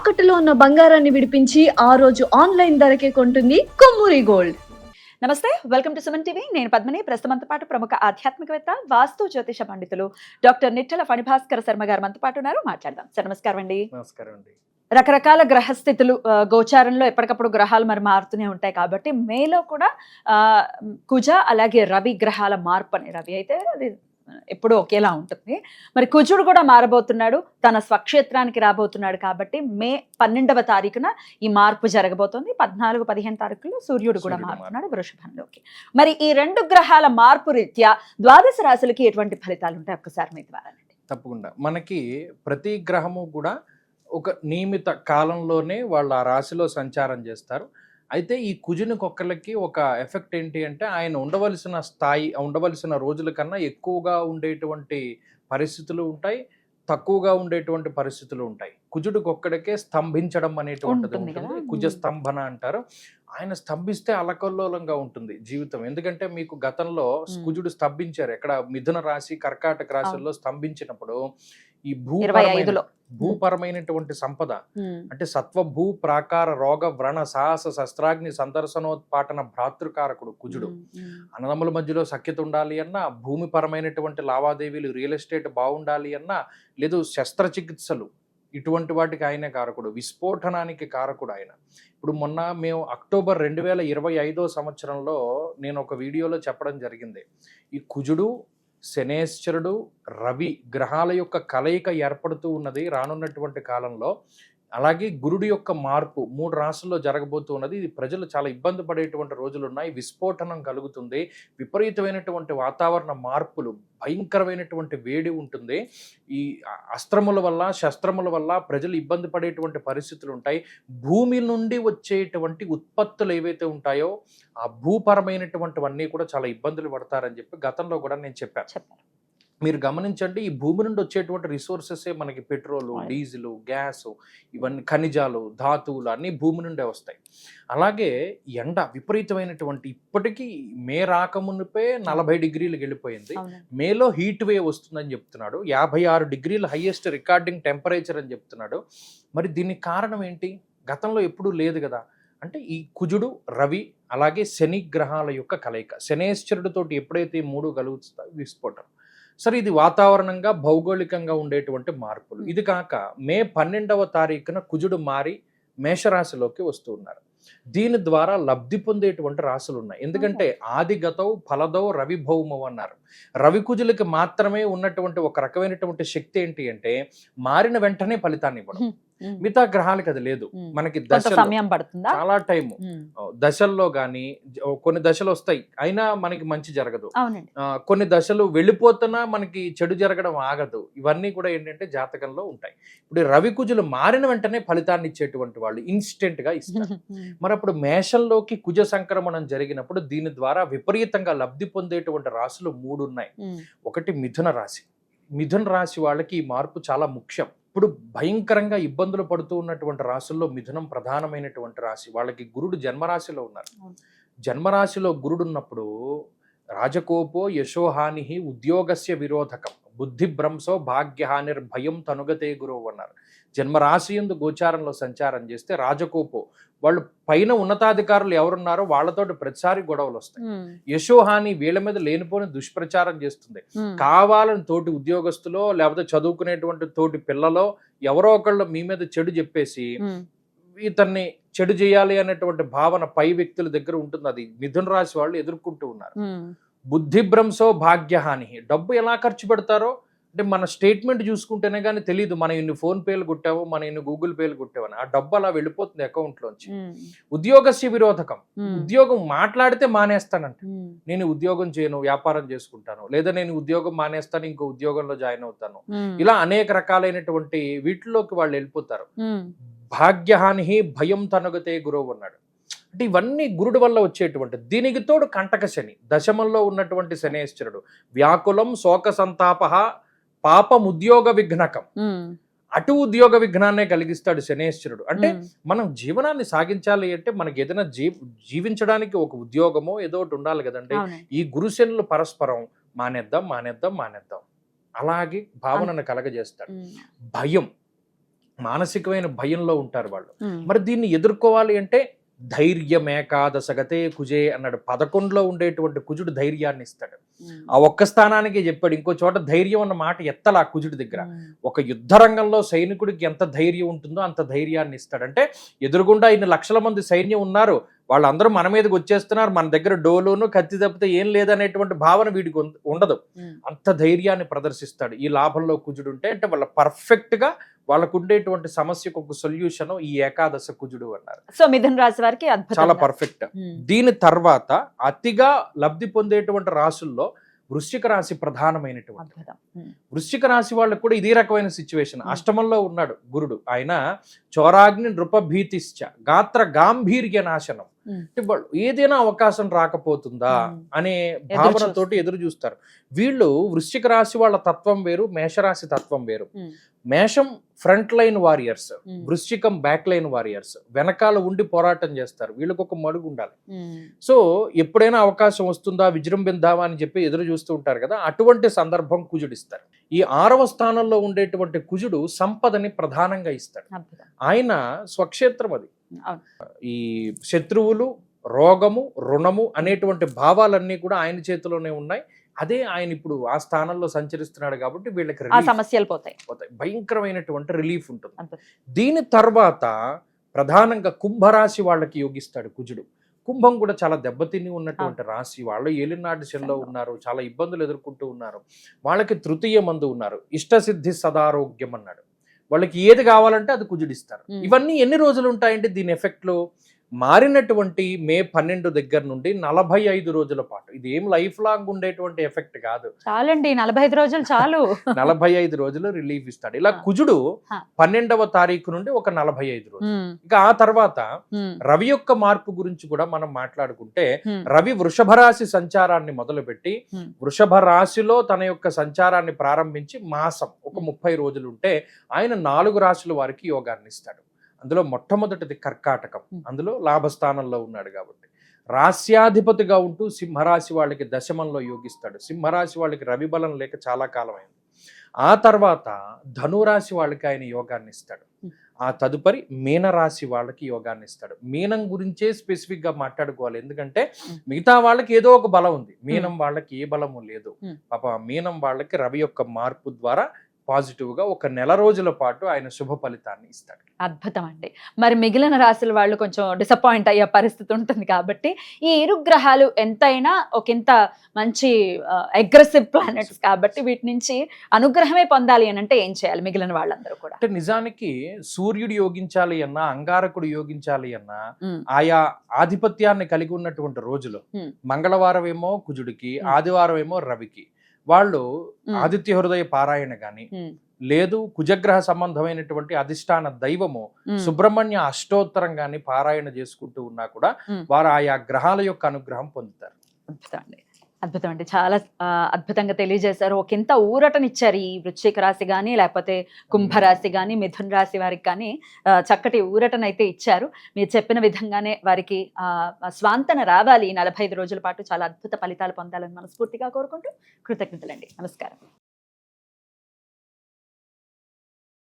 తాకట్టులో ఉన్న బంగారాన్ని విడిపించి ఆ రోజు ఆన్లైన్ ధరకే కొంటుంది కొమ్మూరి గోల్డ్. నమస్తే, వెల్కమ్ టు సుమన్ టీవీ. నేను పద్మిని. ప్రస్తుతంతో పాటు ప్రముఖ ఆధ్యాత్మికవేత్త, వాస్తు జ్యోతిష పండితులు డాక్టర్ నిట్టల ఫణిభాస్కర శర్మ గారు మనతో పాటు ఉన్నారు. మాట్లాడదాం సార్. నమస్కారం అండి. నమస్కారం అండి. రకరకాల గ్రహస్థితులు గోచారంలో ఎప్పటికప్పుడు గ్రహాలు మరి మారుతూనే ఉంటాయి కాబట్టి మేలో కూడా కుజ అలాగే రవి గ్రహాల మార్పు అని, రవి అయితే అది ఎప్పుడూ ఒకేలా ఉంటుంది, మరి కుజుడు కూడా మారబోతున్నాడు, తన స్వక్షేత్రానికి రాబోతున్నాడు. కాబట్టి మే 12వ తారీఖున ఈ మార్పు జరగబోతోంది. 14, 15 తారీఖుల్లో సూర్యుడు కూడా మారుతున్నాడు వృషభంలోకి. మరి ఈ రెండు గ్రహాల మార్పు రీత్యా ద్వాదశ రాశులకి ఎటువంటి ఫలితాలు ఉంటాయి ఒక్కసారి మీ ద్వారా? తప్పకుండా. మనకి ప్రతి గ్రహము కూడా ఒక నియమిత కాలంలోనే వాళ్ళు ఆ రాశిలో సంచారం చేస్తారు. అయితే ఈ కుజునికొక్కళ్ళకి ఒక ఎఫెక్ట్ ఏంటి అంటే, ఆయన ఉండవలసిన స్థాయి, ఉండవలసిన రోజుల కన్నా ఎక్కువగా ఉండేటువంటి పరిస్థితులు ఉంటాయి, తక్కువగా ఉండేటువంటి పరిస్థితులు ఉంటాయి. కుజుడికొక్కడికే స్తంభించడం అనేటువంటిది ఉంటుంది. కుజ స్తంభన అంటారు. ఆయన స్తంభిస్తే అలకల్లోలంగా ఉంటుంది జీవితం. ఎందుకంటే మీకు గతంలో కుజుడు స్తంభించారు ఎక్కడ, మిథున రాశి, కర్కాటక రాశుల్లో స్తంభించినప్పుడు ఈ భూపరమైనటువంటి సంపద అంటే సత్వ భూ ప్రాకార రోగ వ్రణ సాహస శస్త్రాగ్ని సందర్శనోత్పాటన భ్రాతృకారకుడు కుజుడు. అన్నదమ్ముల మధ్యలో సఖ్యత ఉండాలి అన్నా, భూమి పరమైనటువంటి లావాదేవీలు, రియల్ ఎస్టేట్ బాగుండాలి అన్నా, లేదు శస్త్రచికిత్సలు, ఇటువంటి వాటికి ఆయనే కారకుడు. విస్ఫోటనానికి కారకుడు ఆయన. ఇప్పుడు మొన్న మేము అక్టోబర్ 2025 సంవత్సరంలో నేను ఒక వీడియోలో చెప్పడం జరిగింది, ఈ కుజుడు, శనేశ్వరుడు, రవి గ్రహాల యొక్క కలయిక ఏర్పడుతూ ఉన్నది రానున్నటువంటి కాలంలో. అలాగే గురుడు యొక్క మార్పు 3 రాశుల్లో జరగబోతూ ఉన్నది. ఇది ప్రజలు చాలా ఇబ్బంది పడేటువంటి రోజులు ఉన్నాయి. విస్ఫోటనం కలుగుతుంది, విపరీతమైనటువంటి వాతావరణ మార్పులు, భయంకరమైనటువంటి వేడి ఉంటుంది. ఈ అస్త్రముల వల్ల, శస్త్రముల వల్ల ప్రజలు ఇబ్బంది పడేటువంటి పరిస్థితులు ఉంటాయి. భూమి నుండి వచ్చేటువంటి ఉత్పత్తులు ఏవైతే ఉంటాయో ఆ భూపరమైనటువంటివన్నీ కూడా చాలా ఇబ్బందులు పడతారని చెప్పి గతంలో కూడా నేను చెప్పాను. మీరు గమనించండి, ఈ భూమి నుండి వచ్చేటువంటి రిసోర్సెసే మనకి పెట్రోలు, డీజిల్, గ్యాస్, ఇవన్నీ ఖనిజాలు, ధాతువులు అన్నీ భూమి నుండే వస్తాయి. అలాగే ఎండ విపరీతమైనటువంటి, ఇప్పటికీ మే రాకమునిపే 40 డిగ్రీలకు వెళ్ళిపోయింది. మేలో హీట్ వేవ్ వస్తుందని చెప్తున్నాడు. 56 డిగ్రీలు హైయెస్ట్ రికార్డింగ్ టెంపరేచర్ అని చెప్తున్నాడు. మరి దీనికి కారణం ఏంటి? గతంలో ఎప్పుడూ లేదు కదా. అంటే ఈ కుజుడు, రవి అలాగే శని గ్రహాల యొక్క కలయిక. శనేశ్వరుడితోటి ఎప్పుడైతే 3 కలుగుతాయో విస్ఫోటనం. సరే, ఇది వాతావరణంగా, భౌగోళికంగా ఉండేటువంటి మార్పులు. ఇది కాక మే 12వ తారీఖున కుజుడు మారి మేషరాశిలోకి వస్తూ ఉన్నారు. దీని ద్వారా లబ్ధి పొందేటువంటి రాశులు ఉన్నాయి. ఎందుకంటే ఆదిగతౌ ఫలదౌ రవి భౌమం అన్నారు. రవి కుజులకి మాత్రమే ఉన్నటువంటి ఒక రకమైనటువంటి శక్తి ఏంటి అంటే, మారిన వెంటనే ఫలితాన్ని ఇవ్వడం. మిగతా గ్రహాలకి అది లేదు. మనకి సమయం పడుతుందా, చాలా టైం. దశల్లో గానీ కొన్ని దశలు వస్తాయి, అయినా మనకి మంచి జరగదు. కొన్ని దశలు వెళ్ళిపోతున్నా మనకి చెడు జరగడం ఆగదు. ఇవన్నీ కూడా ఏంటంటే జాతకంలో ఉంటాయి. ఇప్పుడు రవి కుజులు మారిన వెంటనే ఫలితాన్ని ఇచ్చేటువంటి వాళ్ళు ఇన్స్టెంట్ గా ఇస్తారు. మరి అప్పుడు మేషంలోకి కుజ సంక్రమణం జరిగినప్పుడు దీని ద్వారా విపరీతంగా లబ్ధి పొందేటువంటి రాశులు 3 ఉన్నాయి. ఒకటి మిథున రాశి. మిథున రాశి వాళ్ళకి ఈ మార్పు చాలా ముఖ్యం. ఇప్పుడు భయంకరంగా ఇబ్బందులు పడుతూ ఉన్నటువంటి రాశుల్లో మిథునం ప్రధానమైనటువంటి రాశి. వాళ్ళకి గురుడు జన్మరాశిలో ఉన్నారు. జన్మరాశిలో గురుడు ఉన్నప్పుడు రాజకోపో యశోహాని ఉద్యోగస్య విరోధకం బుద్ధిభ్రంశో భాగ్యహానిర్భయం తనుగతే గురువు అన్నారు. జన్మరాశి యందు గోచారంలో సంచారం చేస్తే రాజకోపో, వాళ్ళు పైన ఉన్నతాధికారులు ఎవరున్నారో వాళ్ళతోటి ప్రతిసారి గొడవలు వస్తాయి. యశోహాని వీళ్ళ మీద లేనిపోని దుష్ప్రచారం చేస్తుంది. కావాలని తోటి ఉద్యోగస్తులో లేకపోతే చదువుకునేటువంటి తోటి పిల్లలో ఎవరో ఒకళ్ళు మీ మీద చెడు చెప్పేసి ఇతన్ని చెడు చేయాలి అనేటువంటి భావన పై వ్యక్తుల దగ్గర ఉంటుంది. అది మిథున రాశి వాళ్ళు ఎదుర్కొంటూ ఉన్నారు. బుద్ధిభ్రంశో భాగ్యహాని, డబ్బు ఎలా ఖర్చు పెడతారో అంటే మన స్టేట్మెంట్ చూసుకుంటేనే కానీ తెలియదు, మనం ఇన్ని ఫోన్ పేలు కొట్టావు, మన ఇన్ని గూగుల్ పేలు కొట్టావని. ఆ డబ్బు అలా వెళ్ళిపోతుంది అకౌంట్ లోంచి. ఉద్యోగస్య విరోధకం, ఉద్యోగం మాట్లాడితే మానేస్తానంట. నేను ఉద్యోగం చేయను, వ్యాపారం చేసుకుంటాను, లేదా నేను ఉద్యోగం మానేస్తాను, ఇంకో ఉద్యోగంలో జాయిన్ అవుతాను. ఇలా అనేక రకాలైనటువంటి వీటిలోకి వాళ్ళు వెళ్ళిపోతారు. భాగ్యహాని భయం తనుగతే గురువు అన్నాడు. అంటే ఇవన్నీ గురుడు వల్ల వచ్చేటువంటి. దీనికి తోడు కంటక శని, దశమంలో ఉన్నటువంటి శనేశ్వరుడు. వ్యాకులం శోక సంతాప పాపం ఉద్యోగ విఘ్నకం, అటు ఉద్యోగ విఘ్నాన్నే కలిగిస్తాడు శనేశ్వరుడు. అంటే మనం జీవనాన్ని సాగించాలి అంటే మనకి ఏదైనా జీవించడానికి ఒక ఉద్యోగమో ఏదో ఒకటి ఉండాలి కదండి. ఈ గురుశనులు పరస్పరం మానేద్దాం అలాగే భావనను కలగజేస్తాడు. భయం, మానసికమైన భయంలో ఉంటారు వాళ్ళు. మరి దీన్ని ఎదుర్కోవాలి అంటే ధైర్యమేకాదశగతే కుజే అన్నాడు. 11లో ఉండేటువంటి కుజుడు ధైర్యాన్ని ఇస్తాడు. ఆ ఒక్క స్థానానికి చెప్పాడు. ఇంకో చోట ధైర్యం అన్న మాట ఎత్తలా కుజుడి దగ్గర. ఒక యుద్ధ రంగంలో సైనికుడికి ఎంత ధైర్యం ఉంటుందో అంత ధైర్యాన్ని ఇస్తాడు. అంటే ఎదురుగుండా ఇన్ని లక్షల మంది సైన్యం ఉన్నారు, వాళ్ళందరూ మన మీదకి వచ్చేస్తున్నారు, మన దగ్గర డోలును కత్తి తప్పితే ఏం లేదనేటువంటి భావన వీడికి ఉండదు. అంత ధైర్యాన్ని ప్రదర్శిస్తాడు ఈ లాభంలో కుజుడు ఉంటే. అంటే వాళ్ళ పర్ఫెక్ట్ గా వాళ్ళకు ఉండేటువంటి సమస్యకు ఒక సొల్యూషన్ ఈ ఏకాదశ కుజుడు అన్నారు. సో మిథున రాశి వారికి చాలా పర్ఫెక్ట్. దీని తర్వాత అతిగా లబ్ధి పొందేటువంటి రాసుల్లో వృశ్చిక రాశి ప్రధానమైనటువంటి. వృశ్చిక రాశి వాళ్ళకు కూడా ఇదే రకమైన సిచ్యువేషన్. అష్టమంలో ఉన్నాడు గురుడు. ఆయన చోరాగ్ని నృపభీతిశ్చ గాత్ర గాంభీర్య నాశనం. ఏదైనా అవకాశం రాకపోతుందా అనే భావనతోటి ఎదురు చూస్తారు. వీళ్ళు వృశ్చిక రాశి వాళ్ళ తత్వం వేరు, మేషరాశి తత్వం వేరు. మేషం ఫ్రంట్ లైన్ వారియర్స్, వృశ్చికం బ్యాక్ లైన్ వారియర్స్. వెనకాల ఉండి పోరాటం చేస్తారు. వీళ్ళకి ఒక మడుగు ఉండాలి. సో ఎప్పుడైనా అవకాశం వస్తుందా విజృంభిద్దామా అని చెప్పి ఎదురు చూస్తూ ఉంటారు కదా, అటువంటి సందర్భం కుజుడిస్తారు. ఈ 6వ స్థానంలో ఉండేటువంటి కుజుడు సంపదని ప్రధానంగా ఇస్తాడు. ఆయన స్వక్షేత్రం అది. ఈ శత్రువులు, రోగము, రుణము అనేటువంటి భావాలన్నీ కూడా ఆయన చేతిలోనే ఉన్నాయి. అదే ఆయన ఇప్పుడు ఆ స్థానంలో సంచరిస్తున్నాడు కాబట్టి వీళ్ళకి సమస్యలు పోతాయి, భయంకరమైనటువంటి రిలీఫ్ ఉంటుంది. దీని తర్వాత ప్రధానంగా కుంభరాశి వాళ్ళకి యోగిస్తాడు కుజుడు. కుంభం కూడా చాలా దెబ్బతిని ఉన్నటువంటి రాశి. వాళ్ళు ఏలినాటి శనిలో ఉన్నారు, చాలా ఇబ్బందులు ఎదుర్కొంటూ ఉన్నారు. వాళ్ళకి తృతీయ మందు ఉన్నారు. ఇష్టసిద్ధి సదారోగ్యం అన్నాడు. వాళ్ళకి ఏది కావాలంటే అది కుజుడిస్తారు. ఇవన్నీ ఎన్ని రోజులు ఉంటాయంటే దీని ఎఫెక్ట్లు మారినటువంటి మే 12 దగ్గర నుండి 45 రోజుల పాటు. ఇది ఏం లైఫ్ లాంగ్ ఉండేటువంటి ఎఫెక్ట్ కాదు. చాలండి 45 రోజులు చాలు. 45 రోజులు రిలీఫ్ ఇస్తాడు. ఇలా కుజుడు 12వ తారీఖు నుండి ఒక 45 రోజులు. ఇంకా ఆ తర్వాత రవి యొక్క మార్పు గురించి కూడా మనం మాట్లాడుకుంటే, రవి వృషభ రాశి సంచారాన్ని మొదలుపెట్టి వృషభ రాశిలో తన యొక్క సంచారాన్ని ప్రారంభించి మాసం ఒక 30 రోజులు ఉంటే ఆయన 4 రాశుల వారికి యోగాన్ని ఇస్తాడు. అందులో మొట్టమొదటిది కర్కాటకం. అందులో లాభస్థానంలో ఉన్నాడు కాబట్టి రాశ్యాధిపతిగా ఉంటూ సింహరాశి వాళ్ళకి దశమంలో యోగిస్తాడు. సింహరాశి వాళ్ళకి రవి బలం లేక చాలా కాలం అయింది. ఆ తర్వాత ధనురాశి వాళ్ళకి ఆయన యోగాన్ని ఇస్తాడు. ఆ తదుపరి మీనరాశి వాళ్ళకి యోగాన్ని ఇస్తాడు. మీనం గురించే స్పెసిఫిక్ గా మాట్లాడుకోవాలి, ఎందుకంటే మిగతా వాళ్ళకి ఏదో ఒక బలం ఉంది, మీనం వాళ్ళకి ఏ బలము లేదు. పాప మీనం వాళ్ళకి రవి యొక్క మార్పు ద్వారా పాజిటివ్ గా ఒక నెల రోజుల పాటు ఆయన శుభ ఫలితాన్ని ఇస్తాడు. అద్భుతం అండి. మరి మిగిలిన రాశుల వాళ్ళు కొంచెం డిసప్పాయింట్ అయ్యే పరిస్థితి ఉంటుంది కాబట్టి ఈ ఇరు గ్రహాలు ఎంతైనా ఒకంత మంచి అగ్రెసివ్ ప్లానెట్స్ కాబట్టి వీటి నుంచి అనుగ్రహమే పొందాలి అని అంటే ఏం చేయాలి మిగిలిన వాళ్ళందరూ కూడా? అంటే నిజానికి సూర్యుడు యోగించాలి అన్నా, అంగారకుడు యోగించాలి అన్నా ఆయా ఆధిపత్యాన్ని కలిగి ఉన్నటువంటి రోజులు మంగళవారం ఏమో కుజుడికి, ఆదివారం ఏమో రవికి. వాళ్ళు ఆదిత్య హృదయ పారాయణ గాని లేదు కుజగ్రహ సంబంధమైనటువంటి అధిష్టాన దైవము సుబ్రహ్మణ్య అష్టోత్తరం గాని పారాయణ చేసుకుంటూ ఉన్నా కూడా వారు ఆయా గ్రహాల యొక్క అనుగ్రహం పొందుతారు. అద్భుతం అండి, చాలా అద్భుతంగా తెలియజేశారు. ఒకంత ఊరటనిచ్చారు ఈ వృశ్చిక రాశి కానీ లేకపోతే కుంభరాశి కానీ మిథున రాశి వారికి కానీ చక్కటి ఊరటనైతే ఇచ్చారు. మీరు చెప్పిన విధంగానే వారికి స్వాంతన రావాలి. 45 రోజుల పాటు చాలా అద్భుత ఫలితాలు పొందాలని మనస్ఫూర్తిగా కోరుకుంటూ కృతజ్ఞతలండి. నమస్కారం.